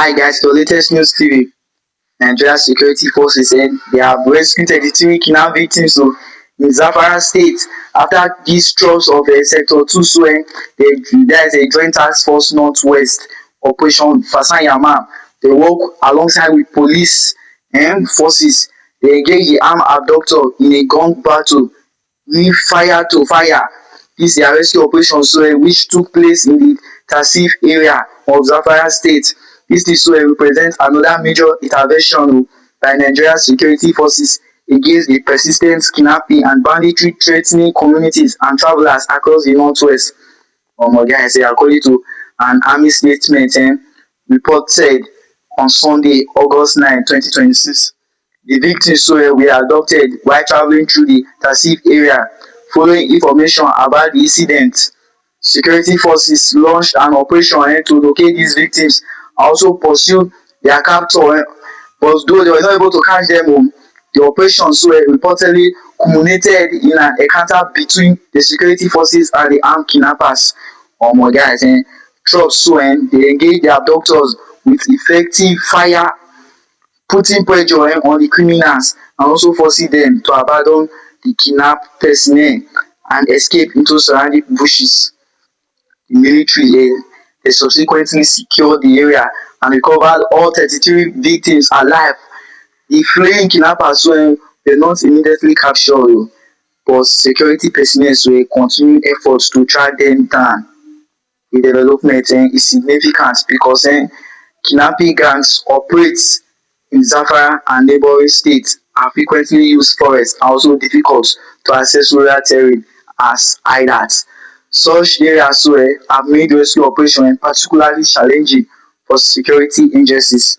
Hi guys, the latest news TV. Nigeria security forces said they have rescued 33 kidnap victims in Zamfara state after these troops of Sector 2 there is a joint task force northwest operation Fasanyama. They work alongside with police and forces. They engage the armed abductor in a gun battle with fire to fire. This is their rescue operation which took place in the Tasif area of Zamfara state. Dis thing represent another major intervention by Nigeria security forces against the persistent kidnapping and banditry threatening communities and travellers across the northwest. Guys, according to an army statement reported on Sunday, August 9, 2026. The victims were abducted while travelling through the Tasif area. Following information about the incident, security forces launched an operation to locate these victims and also pursue their captor. But though they were not able to catch them, the operation reportedly culminated in an encounter between the security forces and the armed kidnappers. Guys, troops they engage the abductors with effective fire, putting pressure on the criminals and also forcing them to abandon the kidnapped personnel and escape into surrounding bushes. The military they subsequently secured the area and recovered all 33 victims alive. The fleeing kidnappers were not immediately captured, but security personnel were continuing efforts to track them down. The development is significant because kidnapping gangs operate in Zamfara and neighboring states and frequently use forests and also difficult to access rural terrain as hideouts. Such areas have made rescue operation particularly challenging for security agencies.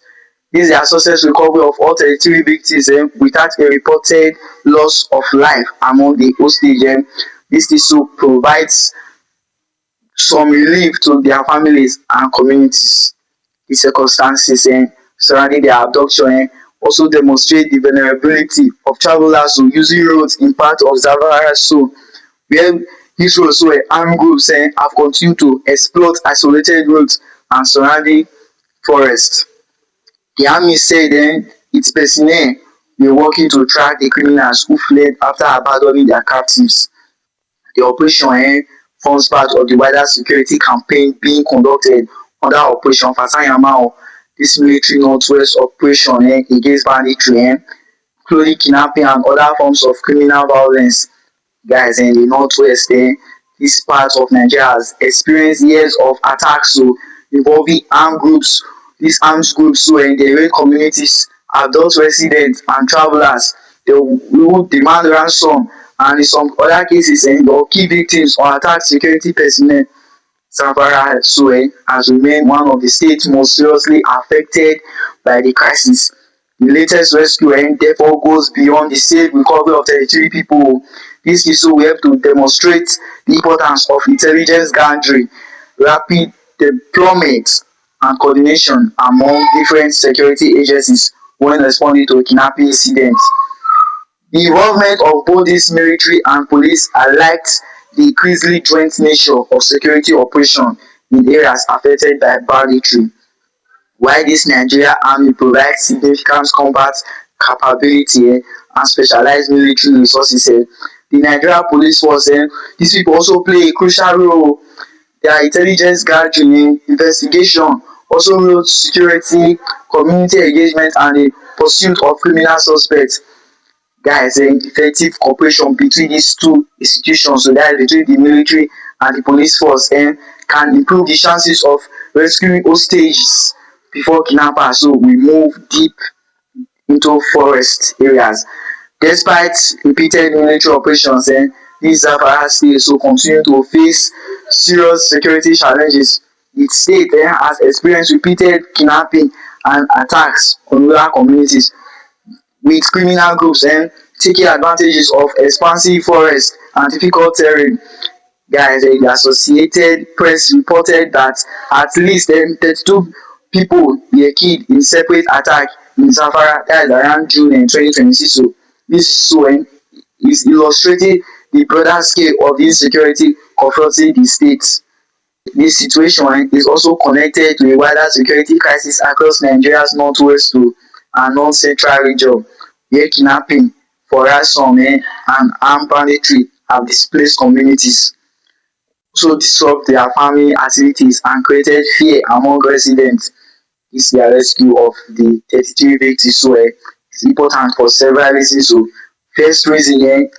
This is a success recovery of all 33 victims without a reported loss of life among the hostage. This also provides some relief to their families and communities. The circumstances surrounding their abduction also demonstrate the vulnerability of travellers using roads in part of Zamfara where these roads armed groups have continued to exploit isolated roads and surrounding forests. The army said its personnel were working to track the criminals who fled after abandoning their captives. The operation forms part of the wider security campaign being conducted under Operation Fasanyama. This military northwest operation against banditry, including kidnapping and other forms of criminal violence. Guys, in the northwest, this part of Nigeria has experienced years of attacks involving armed groups. These armed groups in the raid communities, adult residents and travellers. They will demand ransom, and in some other cases they will kill victims or attack security personnel. Zamfara has remained one of the states most seriously affected by the crisis. The latest rescue therefore goes beyond the safe recovery of 33 people. This issue will help to demonstrate the importance of intelligence gathering, rapid deployment and coordination among different security agencies when responding to kidnapping incidents. The involvement of both these military and police highlights the increasingly joint nature of security operation in areas affected by banditry. While this Nigeria army provides significant combat capability and specialized military resources, the Nigeria police force, these people also play a crucial role. Their intelligence gathering, investigation, also road security, community engagement and the pursuit of criminal suspects. Guys, effective cooperation between these two institutions, so that is between the military and the police force, can improve the chances of rescuing hostages before kidnappers we move deep into forest areas. Despite repeated military operations, these Zamfara states continue to face serious security challenges. The state has experienced repeated kidnapping and attacks on rural communities, with criminal groups taking advantages of expansive forests and difficult terrain. Guys, the Associated Press reported that at least 32 people were killed in separate attack in Zamfara, that is around June 2026. So this is illustrating the broader scale of insecurity confronting the state. This situation is also connected to a wider security crisis across Nigeria's northwest and north-central region, where kidnapping for ransom and armed banditry have displaced communities, also disrupt their farming activities and created fear among residents. This their rescue of the 33 victims is important for several reasons. So first reason it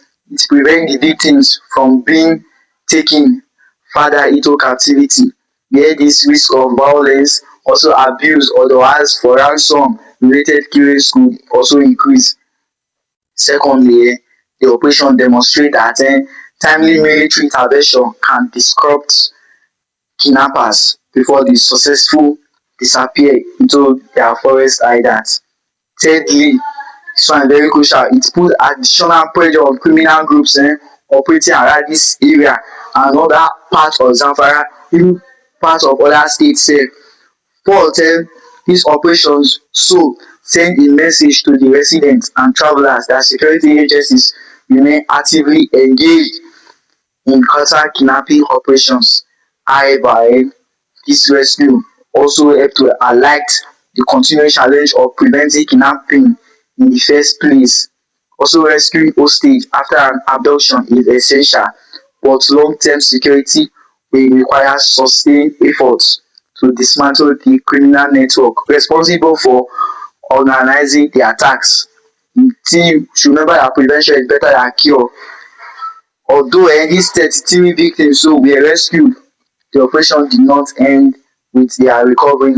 prevent the victims from being taken further into captivity, where this risk of violence, also abuse or the ask for ransom related killings could also increase. Secondly, the operation demonstrate that timely military intervention can disrupt kidnappers before they successful disappear into their forest hideouts. Thirdly, dis one very crucial, it put additional pressure on criminal groups operating around dis area and other part of Zamfara, even part of other states sef. Fourth, dis operations so send a message to the residents and travellers dat security agencies remain actively engaged in counter kidnapping operations. However, dis rescue also help to highlight the continuing challenge of preventing kidnapping in the first place. Also rescuing hostage after an abduction is essential, but long-term security will require sustained efforts to dismantle the criminal network responsible for organising the attacks. The team should remember that prevention is better than cure. Although dis 33 victims were rescued, the operation did not end with their recovery.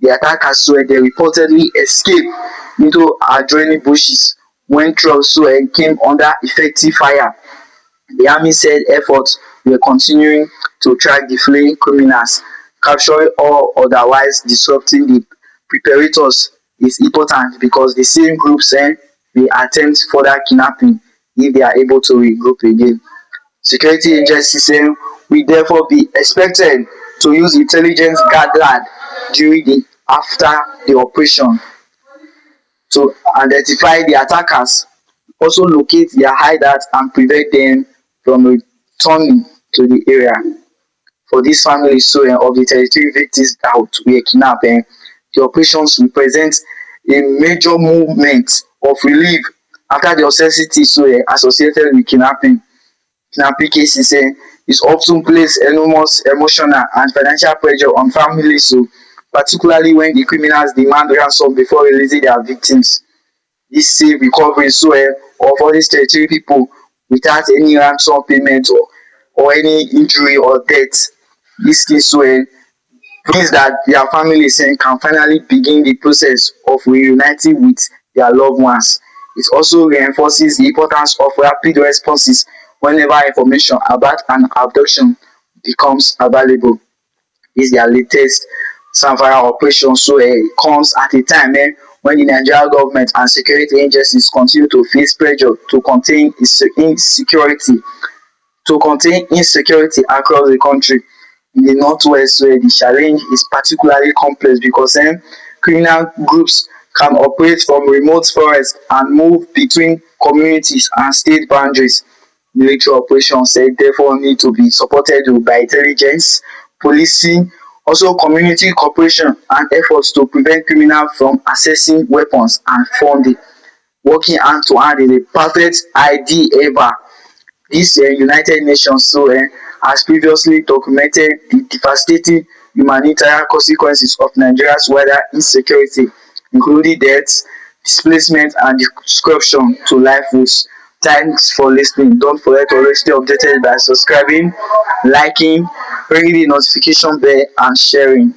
The attackers dey reportedly escape into adjoining bushes when trucks came under effective fire. The army said efforts were continuing to track the fleeing criminals. Capturing or otherwise disrupting the preparators is important because the same groups will attempt further kidnapping if they are able to regroup again. Security agencies will therefore be expected to use intelligence gathered during the after the operation to identify the attackers, also locate their hideout and prevent them from returning to the area. For dis family of the 33 victims that were kidnapped, the operations represent a major movement of relief after the uncertainty associated with kidnapping cases is of ten place enormous emotional and financial pressure on families particularly when the criminals demand ransom before releasing their victims. Dis safe recovery of all dis 33 pipu without any ransom payment or any injury or death. Dis thing means that their families can finally begin the process of reuniting with their loved ones. It also reinforces the importance of rapid responses whenever information about an abduction becomes available. Dis their latest Zamfara operation comes at a time when the Nigerian government and security agencies continue to face pressure to contain insecurity across the country. In the northwest the challenge is particularly complex because criminal groups can operate from remote forest and move between communities and state boundaries. Military operations therefore need to be supported by intelligence, policing, also community cooperation and efforts to prevent criminals from accessing weapons and funding. Working hand to hand is a perfect idea ever. Dis United Nations has previously documented the devastating humanitarian consequences of Nigeria's wider insecurity, including deaths, displacement and disruption to livelihoods. Thanks for lis ten ing. Don't forget to always stay updated by subscribing, liking, ringing the notification bell and sharing.